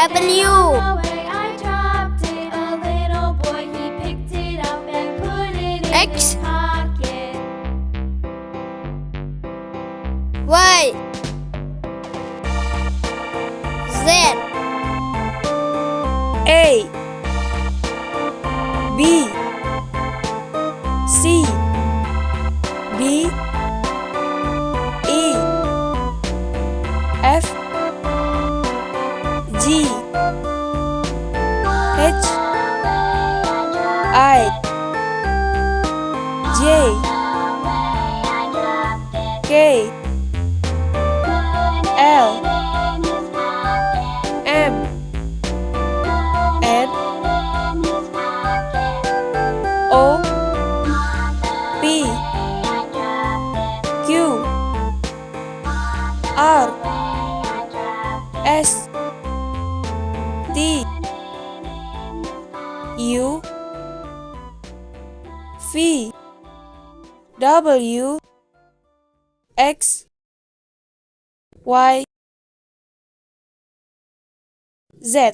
W I dropped it. A little boy, he picked it up and put it in X his pocket. Y Z A B C D E F G H I J K L M N O P Q R S T U V W X Y Z